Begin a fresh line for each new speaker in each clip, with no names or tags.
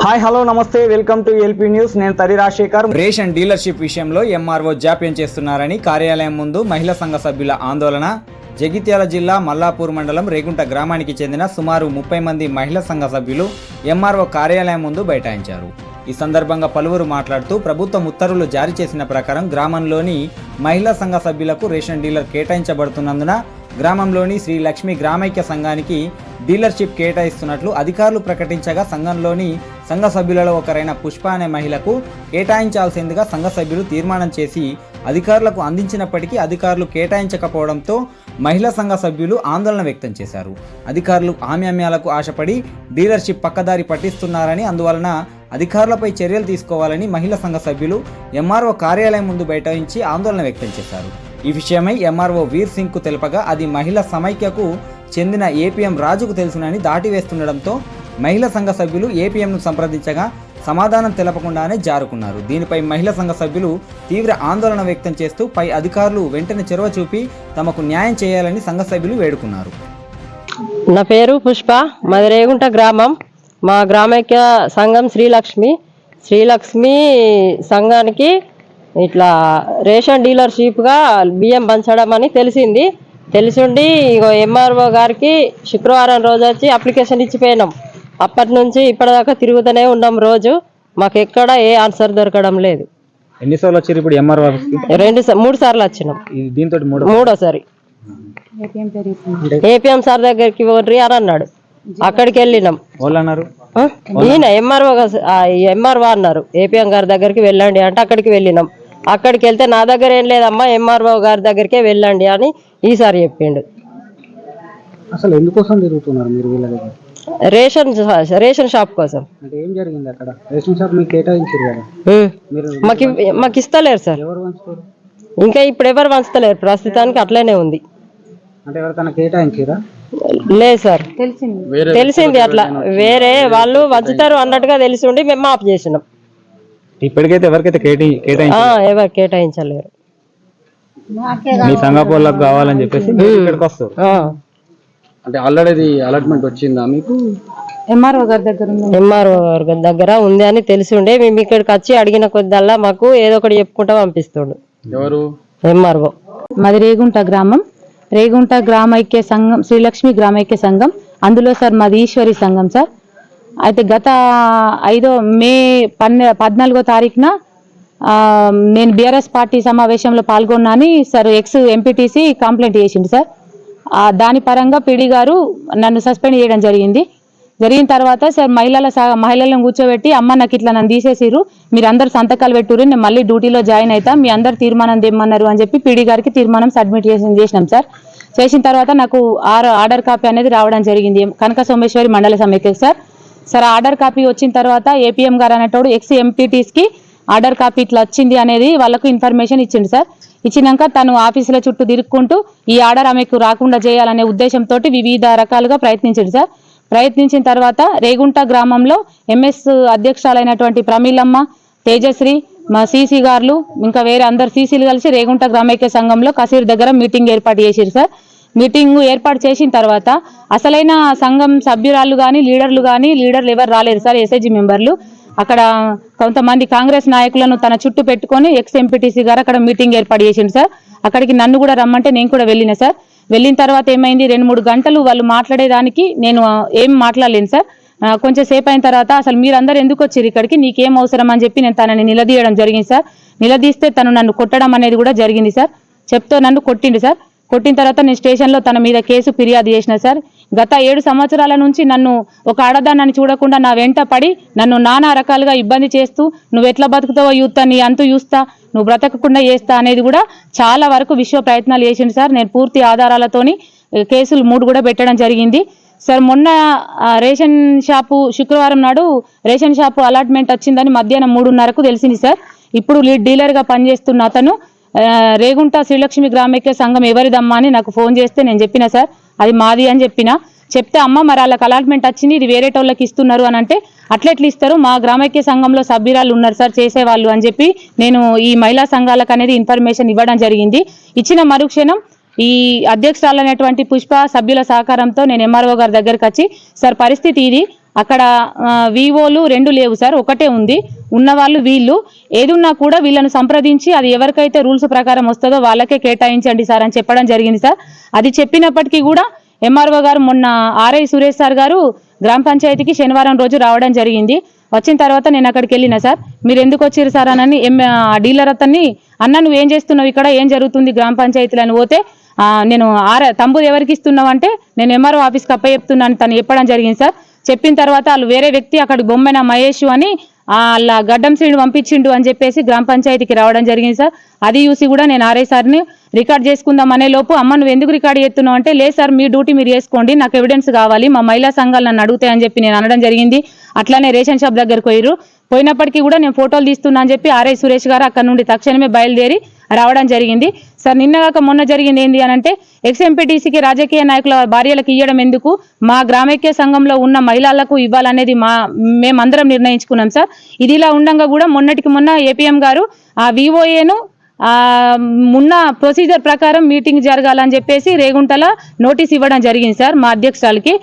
Hi hello నమస్తే welcome to LP news. నేను తరి రాజశేఖర్. రేషన్ డీలర్షిప్ విషయంలో ఎంఆర్ఓ జాప్యం చేస్తున్నారని కార్యాలయం ముందు మహిళా సంఘ సభ్యుల ఆందోళన. జగిత్యాల జిల్లా మల్లాపూర్ మండలం రేగుంట గ్రామానికి చెందిన సుమారు 30 మంది మహిళా సంఘ సభ్యులు ఎంఆర్ఓ కార్యాలయం ముందు బైఠాయించారు. ఈ సందర్భంగా పలువురు మాట్లాడుతూ ప్రభుత్వం ఉత్తర్వులు జారీ చేసిన ప్రకారం గ్రామంలోని మహిళా సంఘ సభ్యులకు రేషన్ డీలర్ కేటాయించబడుతున్నందున గ్రామంలోని శ్రీ లక్ష్మి గ్రామైక్య సంఘానికి డీలర్షిప్ కేటాయిస్తున్నట్లు అధికారులు ప్రకటించగా సంఘంలోని సంఘ సభ్యులలో ఒకరైన పుష్ప అనే మహిళకు కేటాయించాల్సిందిగా సంఘ సభ్యులు తీర్మానం చేసి అధికారులకు అందించినప్పటికీ అధికారులు కేటాయించకపోవడంతో మహిళా సంఘ సభ్యులు ఆందోళన వ్యక్తం చేశారు. అధికారులు ఆమ్యామ్యాలకు ఆశపడి డీలర్షిప్ పక్కదారి పట్టిస్తున్నారని, అందువలన అధికారులపై చర్యలు తీసుకోవాలని మహిళా సంఘ సభ్యులు ఎంఆర్ఓ కార్యాలయం ముందు బైఠాయించి ఆందోళన వ్యక్తం చేశారు. ఈ విషయమై ఎంఆర్ఓ వీర్ సింగ్కు తెలపగా అది మహిళా సమైక్యకు చెందిన ఏపీఎం రాజుకు తెలుసునని దాటివేస్తుండడంతో మహిళా సంఘ సభ్యులు ఏపీఎంను సంప్రదించగా సమాధానం తెలపకుండానే జారుకున్నారు. దీనిపై మహిళా సంఘ సభ్యులు తీవ్ర ఆందోళన వ్యక్తం చేస్తూ పై అధికారులు వెంటనే చొరవ చూపి తమకు న్యాయం చేయాలని సంఘ సభ్యులు వేడుకున్నారు.
నా పేరు పుష్ప, మాది రేగుంట గ్రామం. మా గ్రామైక్య సంఘం శ్రీలక్ష్మి సంఘానికి ఇట్లా రేషన్ డీలర్షిప్గా బియ్యం పంచడం అని తెలిసిండి ఎంఆర్ఓ గారికి శుక్రవారం రోజు వచ్చి అప్లికేషన్ ఇచ్చిపోయినాం. అప్పటి నుంచి ఇప్పటిదాకా తిరుగుతూనే ఉన్నాం. రోజు మాకు ఎక్కడ ఏ ఆన్సర్ దొరకడం లేదు.
ఎన్నిసార్లు వచ్చారు ఇప్పుడు ఎంఆర్ఓ?
3 సార్లు వచ్చినాం.
దీంతో
మూడోసారి ఏపీఎం సార్ దగ్గరికి పోర్రి అని అన్నాడు. అక్కడికి వెళ్ళినాం. ఈయన ఎంఆర్ఓ అన్నారు ఏపీఎం గారి దగ్గరికి వెళ్ళండి అంటే అక్కడికి వెళ్ళినాం. అక్కడికి వెళ్తే నా దగ్గర ఏం లేదమ్మా, ఎంఆర్ఓ గారి దగ్గరికే వెళ్ళండి అని ఈసారి చెప్పిండు.
అసలు ఎందుకోసం తిరుగుతున్నారు మీరు వీళ్ళ దగ్గర?
రేషన్ షాప్ కోసం.
అంటే ఏం జరిగింది అక్కడ? రేషన్ షాప్ మీకు కేటాయించారు కదా,
మాకు ఇస్తలేరు సార్. ఇంకా ఇప్పుడు ఎవరు పంచుతలేరు, ప్రస్తుతానికి అట్లనే ఉంది.
అంటే ఎవరికైనా కేటాయించారా?
లేదు సార్, తెలిసింది అట్లా వేరే వాళ్ళు వంచుతారు అన్నట్టుగా తెలిసి ఉండి మేము ఆఫ్ చేసినాం.
ఇప్పటికైతే ఎవరికైతే
ఎవరు కేటాయించలేరు.
మీ సంఘపోళ్ళకు కావాలని చెప్పేసి ఇక్కడికి వస్తారు. అంటే ఆల్రెడీ అలాట్మెంట్ వచ్చిందా మీకు?
ఎంఆర్ఓ గారి దగ్గర ఉంది అని తెలిసి ఉండే మేము ఇక్కడికి వచ్చి అడిగిన కొద్దల్లా మాకు ఏదో ఒకటి చెప్పుకుంటా పంపిస్తుండు.
ఎవరు?
ఎంఆర్ఓ.
మాది రేగుంట గ్రామం, రేగుంట గ్రామైక్య సంఘం, శ్రీలక్ష్మి గ్రామైక్య సంఘం. అందులో సార్ మాది ఈశ్వరి సంఘం సార్. అయితే గత మే 14వ తారీఖున నేను బీఆర్ఎస్ పార్టీ సమావేశంలో పాల్గొన్నాని సార్ ఎక్స్ ఎంపీటీసీ కంప్లైంట్ చేసిండు సార్. దాని పరంగా పీడీ గారు నన్ను సస్పెండ్ చేయడం జరిగిన తర్వాత సార్ మహిళలను కూర్చోబెట్టి అమ్మ నాకు ఇట్లా నన్ను తీసేసిరు, మీరు అందరు సంతకాలు పెట్టుర్రు, నేను మళ్ళీ డ్యూటీలో జాయిన్ అవుతా, మీ అందరు తీర్మానం తెమ్మన్నారు అని చెప్పి పీడీ గారికి తీర్మానం సబ్మిట్ చేసినాం సార్. చేసిన తర్వాత నాకు ఆర్డర్ కాపీ అనేది రావడం జరిగింది కనక సోమేశ్వరి మండల సమైక్య సార్. ఆర్డర్ కాపీ వచ్చిన తర్వాత ఏపీఎం గారు అనేటోడు ఎక్స్ ఎంపీటీస్కి ఆర్డర్ కాపీ ఇట్లా వచ్చింది అనేది వాళ్ళకు ఇన్ఫర్మేషన్ ఇచ్చిండు సార్. ఇచ్చినాక తను ఆఫీసుల చుట్టూ తిరుక్కుంటూ ఈ ఆర్డర్ ఆమెకు రాకుండా చేయాలనే ఉద్దేశంతో వివిధ రకాలుగా ప్రయత్నించాడు సార్. ప్రయత్నించిన తర్వాత రేగుంట గ్రామంలో ఎంఎస్ అధ్యక్షురాలైనటువంటి ప్రమీలమ్మ, తేజశ్రీ, మా సీసీ గారులు ఇంకా వేరే అందరు సీసీలు కలిసి రేగుంట గ్రామైక్య సంఘంలో కసీర్ దగ్గర మీటింగ్ ఏర్పాటు చేశారు సార్. మీటింగ్ ఏర్పాటు చేసిన తర్వాత అసలైన సంఘం సభ్యురాళ్ళు కానీ లీడర్లు ఎవరు రాలేరు సార్. ఎస్ఐజీ మెంబర్లు అక్కడ కొంతమంది కాంగ్రెస్ నాయకులను తన చుట్టూ పెట్టుకొని ఎక్స్ ఎంపీటీసీ గారు అక్కడ మీటింగ్ ఏర్పాటు చేసిండు సార్. అక్కడికి నన్ను కూడా రమ్మంటే నేను కూడా వెళ్ళిన సార్. వెళ్ళిన తర్వాత ఏమైంది, 2-3 గంటలు వాళ్ళు మాట్లాడేదానికి నేను ఏం మాట్లాడలేను సార్. కొంచెం సేపు అయిన తర్వాత అసలు మీరందరూ ఎందుకు వచ్చారు ఇక్కడికి, నీకేం అవసరం అని చెప్పి నేను తనని నిలదీయడం జరిగింది సార్. నిలదీస్తే తను నన్ను కొట్టడం అనేది కూడా జరిగింది సార్. చెప్తూ నన్ను కొట్టిండు సార్. కొట్టిన తర్వాత నేను స్టేషన్లో తన మీద కేసు ఫిర్యాదు చేసిన సార్. గత 7 సంవత్సరాల నుంచి నన్ను ఒక ఆడదాన్ని చూడకుండా నా వెంట పడి నన్ను నానా రకాలుగా ఇబ్బంది చేస్తూ నువ్వు ఎట్లా బతుకుతావో చూస్తా, నీ అంతు చూస్తా, నువ్వు బ్రతకకుండా చేస్తా అనేది కూడా చాలా వరకు విశ్వ ప్రయత్నాలు చేసింది సార్. నేను పూర్తి ఆధారాలతోని కేసులు 3 కూడా పెట్టడం జరిగింది సార్. మొన్న రేషన్ షాపు శుక్రవారం నాడు రేషన్ షాపు అలాట్మెంట్ వచ్చిందని మధ్యాహ్నం 3:30కు తెలిసింది సార్. ఇప్పుడు లీడ్ డీలర్గా పనిచేస్తున్న అతను రేగుంట శ్రీలక్ష్మి గ్రామైక్య సంఘం ఎవరిదమ్మా అని నాకు ఫోన్ చేస్తే నేను చెప్పిన సార్ అది మాది అని చెప్తే అమ్మ మరి వాళ్ళకి అలాట్మెంట్ వచ్చింది, ఇది వేరే టోళ్ళకి ఇస్తున్నారు అని అంటే అట్లెట్లు ఇస్తారు, మా గ్రామైక్య సంఘంలో సభ్యురాలు ఉన్నారు సార్ చేసేవాళ్ళు అని చెప్పి నేను ఈ మహిళా సంఘాలకు అనేది ఇన్ఫర్మేషన్ ఇవ్వడం జరిగింది. ఇచ్చిన మరుక్షణం ఈ అధ్యక్షురాలైనటువంటి పుష్ప సభ్యుల సహకారంతో నేను ఎంఆర్ఓ గారి దగ్గరికి వచ్చి సార్ పరిస్థితి ఇది, అక్కడ వివోలు 2 లేవు సార్, ఒకటే ఉంది. ఉన్నవాళ్ళు వీళ్ళు, ఏదున్నా కూడా వీళ్ళను సంప్రదించి అది ఎవరికైతే రూల్స్ ప్రకారం వస్తుందో వాళ్ళకే కేటాయించండి సార్ అని చెప్పడం జరిగింది సార్. అది చెప్పినప్పటికీ కూడా ఎంఆర్ఓ గారు మొన్న ఆర్ఐ సురేష్ సార్ గారు గ్రామ పంచాయతీకి శనివారం రోజు రావడం జరిగింది. వచ్చిన తర్వాత నేను అక్కడికి వెళ్ళిన సార్. మీరు ఎందుకు వచ్చారు సార్ అని డీలర్ అతన్ని, అన్న నువ్వు ఏం చేస్తున్నావు ఇక్కడ, ఏం జరుగుతుంది గ్రామ పంచాయతీలో అని పోతే, నేను తంబు ఎవరికి ఇస్తున్నావు అంటే నేను ఎంఆర్ఓ ఆఫీస్కి అప్పచెప్తున్నాను తను చెప్పడం జరిగింది సార్. చెప్పిన తర్వాత వాళ్ళు వేరే వ్యక్తి అక్కడ బొమ్మెన మహేష్ అని అలా గడ్డం శ్రీని పంపించిండు అని చెప్పేసి గ్రామ పంచాయతీకి రావడం జరిగింది సార్. అది చూసి కూడా నేను ఆర్ఐ సార్ని రికార్డ్ చేసుకుందాం అనే లోపు, అమ్మ నువ్వు ఎందుకు రికార్డ్ చేస్తున్నావు అంటే, లేదు సార్ మీ డ్యూటీ మీరు చేసుకోండి, నాకు ఎవిడెన్స్ కావాలి, మా మహిళా సంఘాలు నన్ను అడుగుతాయని చెప్పి నేను అనడం జరిగింది. అట్లానే రేషన్ షాప్ దగ్గరకు పోయినప్పటికీ కూడా నేను ఫోటోలు తీస్తున్నా అని చెప్పి ఆర్ఐ సురేష్ గారు అక్కడ నుండి తక్షణమే బయలుదేరి రావడం జరిగింది సార్. నిన్నగాక మొన్న జరిగింది ఏంటి అని అంటే, ఎక్స్ఎంపీటీసీకి రాజకీయ నాయకుల భార్యలకు ఇవ్వడం ఎందుకు, మా గ్రామైక్య సంఘంలో ఉన్న మహిళలకు ఇవ్వాలనేది మేమందరం నిర్ణయించుకున్నాం సార్. ఇది ఇలా ఉండగా కూడా మొన్నటికి మొన్న ఏపీఎం గారు ఆ వివోఏను ఉన్న ప్రొసీజర్ ప్రకారం మీటింగ్ జరగాలని చెప్పేసి రేగుంటల నోటీస్ ఇవ్వడం జరిగింది సార్. మా అధ్యక్షురాలకి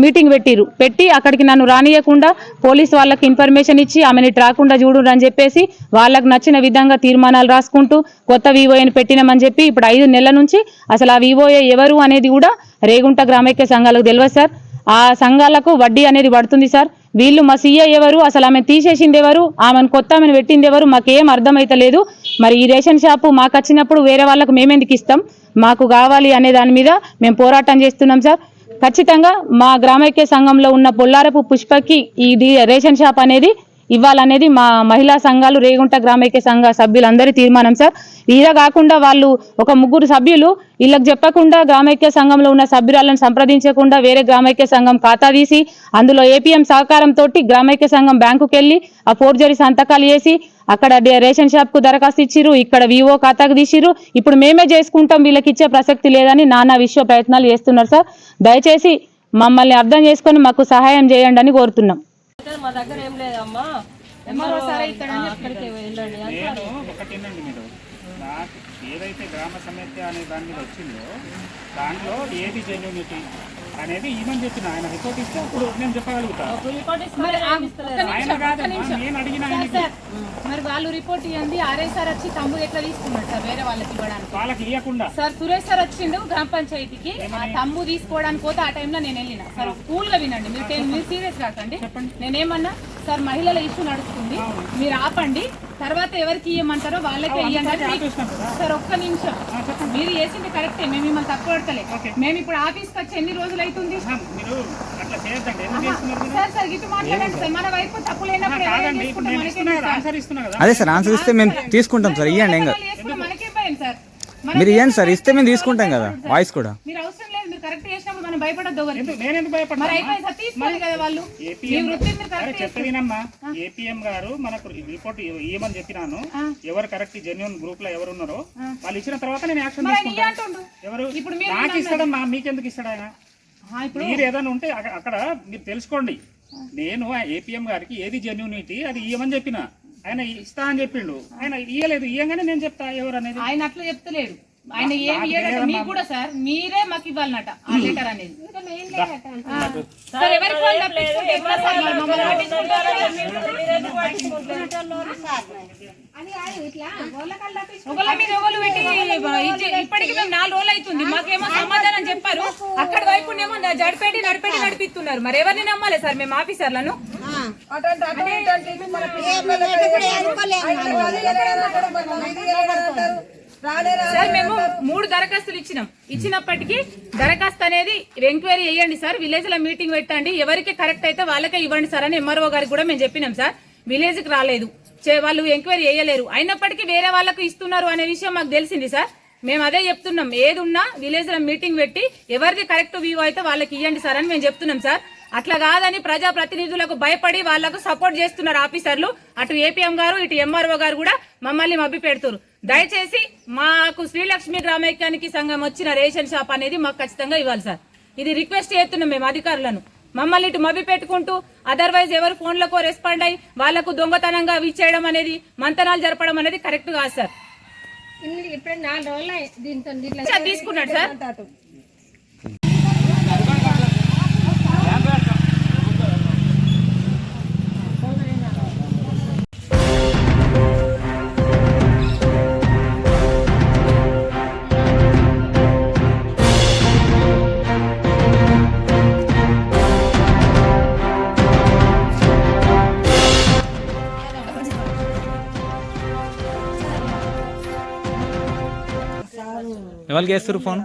మీటింగ్ పెట్టి అక్కడికి నన్ను రానియకుండా పోలీస్ వాళ్ళకి ఇన్ఫర్మేషన్ ఇచ్చి ఆమెని రాకుండా చూడు అని చెప్పేసి వాళ్ళకు నచ్చిన విధంగా తీర్మానాలు రాసుకుంటూ కొత్త వివోఏని పెట్టినామని చెప్పి ఇప్పుడు 5 నెలల నుంచి అసలు ఆ వివోఏ ఎవరు అనేది కూడా రేగుంట గ్రామైక్య సంఘాలకు తెలియదు సార్. ఆ సంఘాలకు వడ్డీ అనేది పడుతుంది సార్. వీళ్ళు మా సీఏ ఎవరు, అసలు ఆమె తీసేసింది ఎవరు, ఆమెను కొత్త ఆమెను పెట్టింది ఎవరు, మాకేం అర్థమైతలేదు. మరి ఈ రేషన్ షాపు మాకు వచ్చినప్పుడు వేరే వాళ్ళకు మేమెందుకు ఇస్తాం, మాకు కావాలి అనే దాని మీద మేము పోరాటం చేస్తున్నాం సార్. ఖచ్చితంగా మా గ్రామైక్య సంఘంలో ఉన్న పొల్లారపు పుష్పకి ఈ రేషన్ షాప్ అనేది ఇవ్వాలనేది మా మహిళా సంఘాలు రేగుంట గ్రామైక్య సంఘ సభ్యులందరి తీర్మానం సార్. ఇదే కాకుండా వాళ్ళు ఒక 3 సభ్యులు వీళ్ళకి చెప్పకుండా గ్రామైక్య సంఘంలో ఉన్న సభ్యురాలను సంప్రదించకుండా వేరే గ్రామైక్య సంఘం ఖాతా తీసి అందులో ఏపీఎం సహకారంతో గ్రామైక్య సంఘం బ్యాంకుకి వెళ్ళి ఆ ఫోర్జరీ సంతకాలు చేసి అక్కడ రేషన్ షాప్ కు దరఖాస్తు ఇచ్చిరు, ఇక్కడ వివో ఖాతాకు తీసిరు. ఇప్పుడు మేమే చేసుకుంటాం, వీళ్ళకి ఇచ్చే ప్రసక్తి లేదని నానా విశ్వ ప్రయత్నాలు చేస్తున్నారు సార్. దయచేసి మమ్మల్ని అర్థం చేసుకొని మాకు సహాయం చేయండి అని కోరుతున్నాం.
మా దగ్గర ఏం లేదమ్మా, అక్కడికి వెళ్ళండి
నేను ఒకటేనండి, మీరు నాకు ఏదైతే గ్రామ సమస్య అనే దాని మీద వచ్చిందో దాంట్లో ఏది జెన్యూనిటీ అనేది ఈమెను చెప్పిన ఆయన రిపోర్ట్ ఇస్తే అప్పుడు నేను చెప్పగలుగుతా. ఆయన కాదమ్మా, నేను అడిగిన
మరి వాళ్ళు రిపోర్ట్ ఇవ్వండి. ఆర్ఐ సార్ వచ్చి తమ్ము ఎట్లా తీసుకున్నాడు సార్ వేరే వాళ్ళకి ఇవ్వడానికి,
వాళ్ళకి ఇవ్వకుండా
సార్ సురేష్ సార్ వచ్చిండు గ్రామ పంచాయతీకి ఆ తమ్ము తీసుకోవడానికి పోతే ఆ టైంలో నేను వెళ్ళిన సార్. కూల్ గా వినండి, మీరు సీరియస్ కాకండి. నేనేమన్నా సార్ మహిళల ఇష్యూ నడుస్తుంది, మీరు ఆపండి, తర్వాత ఎవరికి ఇవ్వమంటారో వాళ్ళకే ఇవ్వండి సార్. ఒక్క నిమిషం, మీరు చేసింది కరెక్టే, మేము మిమ్మల్ని తక్కువ పడతలే. మేము ఇప్పుడు ఆఫీస్కి వచ్చి ఎన్ని రోజులు అవుతుంది సార్? సార్ ఇటు మాట్లాడండి సార్, మన వైపు తప్పు లేనప్పుడు
అదే సార్ ఆన్సర్ ఇస్తే మేము తీసుకుంటాం సార్. ఇవ్వండి ఏం కాదు,
మనకే భయం సార్.
మీరు ఇవ్వండి సార్, ఇస్తే మేము తీసుకుంటాం కదా వాయిస్ కూడా.
మీరు అవసరం లేదు, మీరు కరెక్ట్ చేసినప్పుడు మనం భయపడద్దు.
నేనెందుకు భయపడ్డా?
తీసుకోవాలి కదా వాళ్ళు.
చెప్పేదినమ్మా, ఏపీఎం గారు మనకు రిపోర్ట్ ఇవ్వమని చెప్పినాను. ఎవరు కరెక్ట్ జెన్యూన్ గ్రూప్ లో ఎవరు ఉన్నారో వాళ్ళు ఇచ్చిన తర్వాత నేను యాక్షన్ తీసుకుంటాను. ఎవరు నాకు ఇస్తాడమ్మా, మీకెందుకు ఇస్తాడు ఆయన? మీరు ఏదైనా ఉంటే అక్కడ మీరు తెలుసుకోండి. నేను ఏపీఎం గారికి ఏది జెన్యూనిటీ అది ఇవ్వమని చెప్పిన, ఆయన ఇస్తా అని చెప్పిండు. ఆయన ఇయ్యలేదు, ఇయ్యంగానే నేను చెప్తా ఎవరు అనేది.
ఆయన అట్లా చెప్తలేడు, ఆయన ఏం ఇయ్యడట. మీకు కూడా సార్ మీరే మాకు ఇవ్వాలన్నట ఆ లెటర్ అనేది. ఇప్పటికి మేము 4 రోజులు అవుతుంది, మాకేమో సమాధానం చెప్పారు. అక్కడ వైపునేమో నడిపిస్తున్నారు. మరి ఎవరిని నమ్మాలి సార్ మేము ఆఫీసర్లను? సార్ మేము 3 దరఖాస్తులు ఇచ్చినప్పటికీ దరఖాస్తు అనేది ఎంక్వైరీ చేయండి సార్, విలేజ్ లో మీటింగ్ పెట్టండి, ఎవరికి కరెక్ట్ అయితే వాళ్ళకే ఇవ్వండి సార్ అని ఎంఆర్ఓ గారికి కూడా మేము చెప్పినాం సార్. విలేజ్ కి రాలేదు, వాళ్ళు ఎంక్వైరీ చేయలేరు, అయినప్పటికీ వేరే వాళ్ళకు ఇస్తున్నారు అనే విషయం మాకు తెలిసింది సార్. మేము అదే చెప్తున్నాం, ఏది ఉన్నా విలేజ్ లో మీటింగ్ పెట్టి ఎవరిది కరెక్ట్ వివో అయితే వాళ్ళకి ఇవ్వండి సార్ అని మేము చెప్తున్నాం సార్. అట్లా కాదని ప్రజా ప్రతినిధులకు భయపడి వాళ్లకు సపోర్ట్ చేస్తున్నారు ఆఫీసర్లు. అటు ఏపీఎం గారు ఇటు ఎంఆర్ఓ గారు కూడా మమ్మల్ని మభ్య పెడుతున్నారు. దయచేసి మాకు శ్రీలక్ష్మి గ్రామైక్యానికి సంఘం వచ్చిన రేషన్ షాప్ అనేది మాకు ఖచ్చితంగా ఇవ్వాలి సార్. ఇది రిక్వెస్ట్ చేస్తున్నాం మేము అధికారులను. మమ్మల్ని ఇటు మభ్య పెట్టుకుంటూ అదర్వైజ్ ఎవరు ఫోన్లకు రెస్పాండ్ అయ్యి వాళ్లకు దొంగతనంగా ఇచ్చేయడం అనేది, మంతనాలు జరపడం అనేది కరెక్ట్ కాదు సార్. తీసుకున్నాడు సార్.
ఎవరికి చేస్తారు ఫోన్?